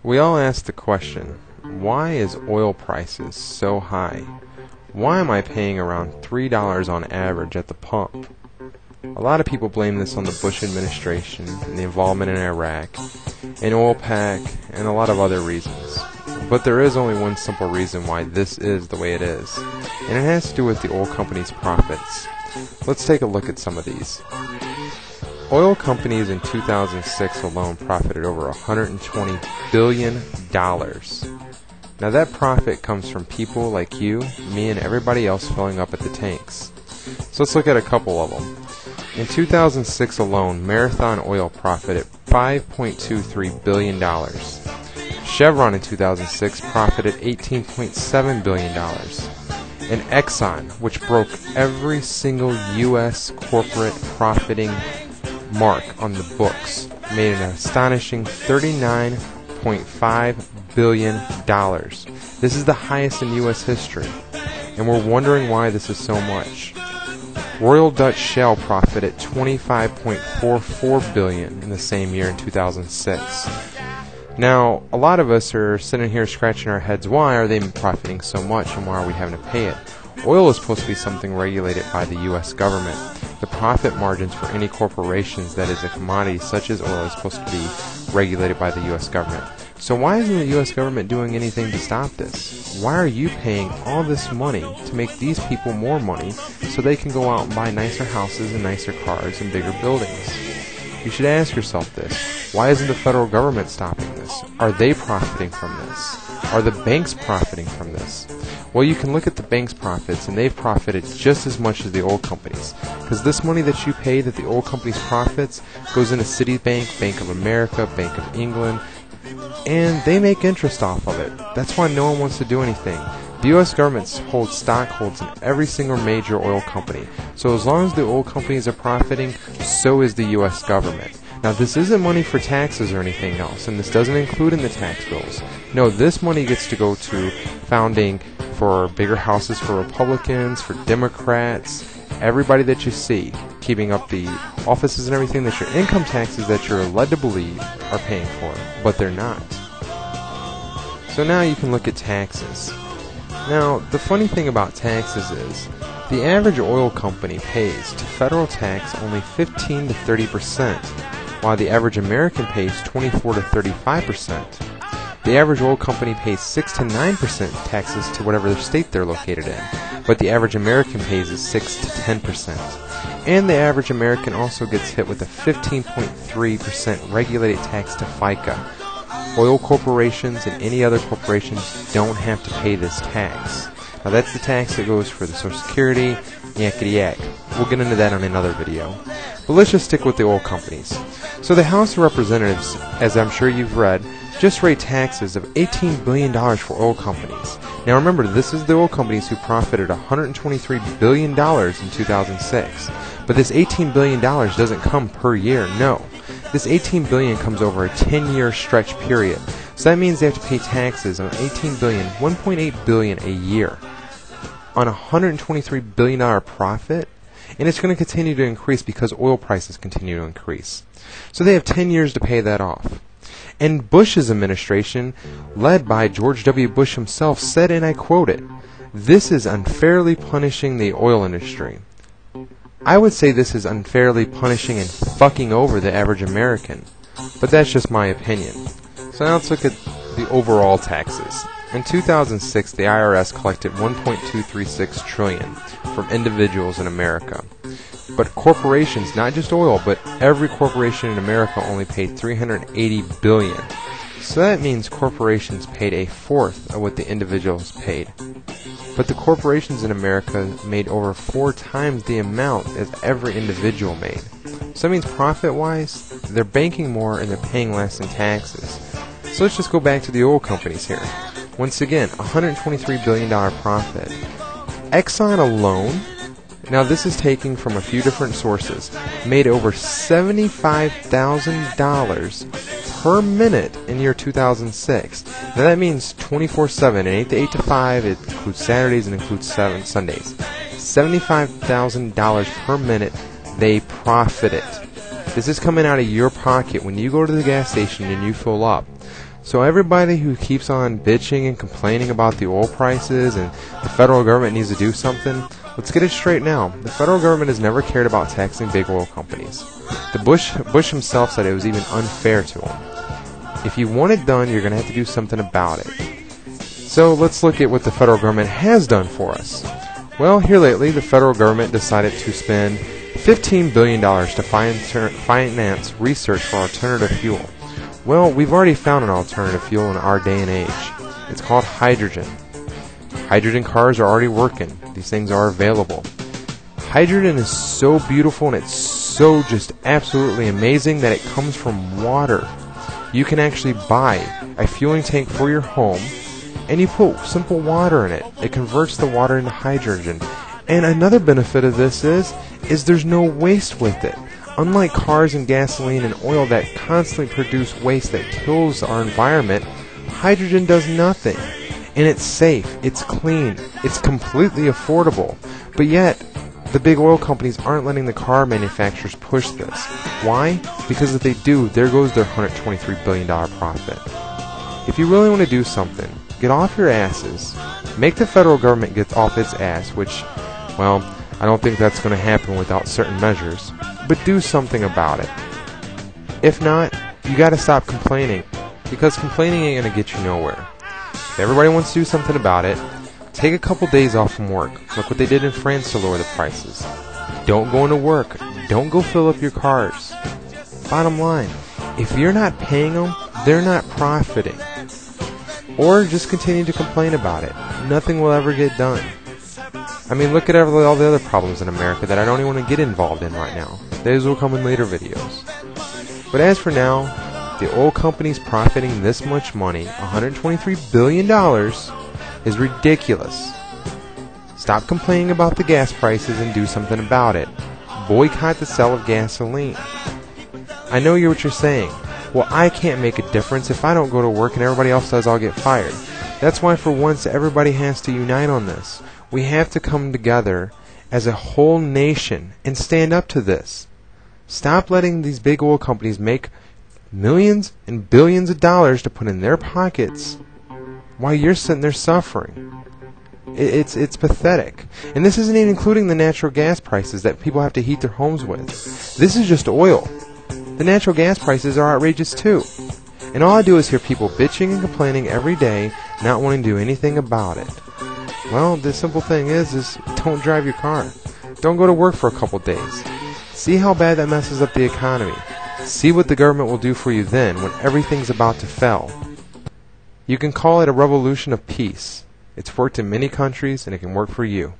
We all ask the question, why is oil prices so high? Why am I paying around $3 on average at the pump? A lot of people blame this on the Bush administration and the involvement in Iraq, and OPEC, and a lot of other reasons. But there is only one simple reason why this is the way it is, and it has to do with the oil companies' profits. Let's take a look at some of these. Oil companies in 2006 alone profited over $120 billion. Now that profit comes from people like you, me, and everybody else filling up at the tanks. So let's look at a couple of them. In 2006 alone, Marathon Oil profited $5.23 billion. Chevron in 2006 profited $18.7 billion. And Exxon, which broke every single U.S. corporate profiting mark on the books, made an astonishing $39.5 billion. This is the highest in U.S. history, and we're wondering why this is so much. Royal Dutch Shell profited $25.44 billion in the same year in 2006. Now, a lot of us are sitting here scratching our heads, why are they profiting so much and why are we having to pay it? Oil is supposed to be something regulated by the U.S. government. The profit margins for any corporations that is a commodity such as oil is supposed to be regulated by the U.S. government. So why isn't the U.S. government doing anything to stop this? Why are you paying all this money to make these people more money so they can go out and buy nicer houses and nicer cars and bigger buildings? You should ask yourself this. Why isn't the federal government stopping this? Are they profiting from this? Are the banks profiting from this? Well, you can look at the bank's profits, and they've profited just as much as the oil companies. Because this money that you pay, that the oil companies profits, goes into Citibank, Bank of America, Bank of England, and they make interest off of it. That's why no one wants to do anything. The U.S. government holds stockholds in every single major oil company. So as long as the oil companies are profiting, so is the U.S. government. Now, this isn't money for taxes or anything else, and this doesn't include in the tax bills. No, this money gets to go to founding for bigger houses for Republicans, for Democrats, everybody that you see, keeping up the offices and everything that your income taxes that you're led to believe are paying for, but they're not. So now you can look at taxes. Now, the funny thing about taxes is, the average oil company pays to federal tax only 15 to 30%, while the average American pays 24 to 35%. The average oil company pays 6 to 9% taxes to whatever state they're located in, but the average American pays is 6 to 10%. And the average American also gets hit with a 15.3% regulated tax to FICA. Oil corporations and any other corporations don't have to pay this tax. Now that's the tax that goes for the Social Security, yakety yak. We'll get into that on another video. But let's just stick with the oil companies. So the House of Representatives, as I'm sure you've read, just raised taxes of $18 billion for oil companies. Now remember, this is the oil companies who profited $123 billion in 2006. But this $18 billion doesn't come per year, no. This $18 billion comes over a 10-year stretch period. So that means they have to pay taxes on $18 billion, $1.8 billion a year on a $123 billion profit. And it's going to continue to increase because oil prices continue to increase. So they have 10 years to pay that off. And Bush's administration, led by George W. Bush himself, said, and I quote it, "This is unfairly punishing the oil industry." I would say this is unfairly punishing and fucking over the average American, but that's just my opinion. So now let's look at the overall taxes. In 2006, the IRS collected $1.236 trillion from individuals in America. But corporations, not just oil, but every corporation in America only paid $380 billion. So that means corporations paid a fourth of what the individuals paid. But the corporations in America made over 4 times the amount as every individual made. So that means profit-wise, they're banking more and they're paying less in taxes. So let's just go back to the oil companies here. Once again, $123 billion profit. Exxon alone, now this is taken from a few different sources, made over $75,000 per minute in year 2006. Now that means 24/7, and 8 to 8 to 5, it includes Saturdays and includes Sundays. $75,000 per minute they profited. This is coming out of your pocket when you go to the gas station and you fill up. So everybody who keeps on bitching and complaining about the oil prices and the federal government needs to do something, let's get it straight now. The federal government has never cared about taxing big oil companies. Bush himself said it was even unfair to him. If you want it done, you're going to have to do something about it. So let's look at what the federal government has done for us. Well, here lately, the federal government decided to spend $15 billion to finance research for alternative fuel. Well, we've already found an alternative fuel in our day and age. It's called hydrogen. Hydrogen cars are already working. These things are available. Hydrogen is so beautiful and it's so just absolutely amazing that it comes from water. You can actually buy a fueling tank for your home and you put simple water in it. It converts the water into hydrogen. And another benefit of this is there's no waste with it. Unlike cars and gasoline and oil that constantly produce waste that kills our environment, hydrogen does nothing. And it's safe, it's clean, it's completely affordable. But yet, the big oil companies aren't letting the car manufacturers push this. Why? Because if they do, there goes their $123 billion profit. If you really want to do something, get off your asses. Make the federal government get off its ass, which, well, I don't think that's going to happen without certain measures. But do something about it. If not, you gotta stop complaining, because complaining ain't gonna get you nowhere. If everybody wants to do something about it, take a couple days off from work. Look what they did in France to lower the prices. Don't go into work. Don't go fill up your cars. Bottom line, if you're not paying them, they're not profiting. Or just continue to complain about it. Nothing will ever get done. I mean, look at all the other problems in America that I don't even want to get involved in right now. Those will come in later videos. But as for now, the oil companies profiting this much money, $123 billion, is ridiculous. Stop complaining about the gas prices and do something about it. Boycott the sale of gasoline. I know what you're saying. Well, I can't make a difference. If I don't go to work and everybody else does, I'll get fired. That's why for once everybody has to unite on this. We have to come together as a whole nation and stand up to this. Stop letting these big oil companies make millions and billions of dollars to put in their pockets while you're sitting there suffering. It's pathetic. And this isn't even including the natural gas prices that people have to heat their homes with. This is just oil. The natural gas prices are outrageous too. And all I do is hear people bitching and complaining every day, not wanting to do anything about it. Well, the simple thing is don't drive your car. Don't go to work for a couple days. See how bad that messes up the economy. See what the government will do for you then when everything's about to fail. You can call it a revolution of peace. It's worked in many countries and it can work for you.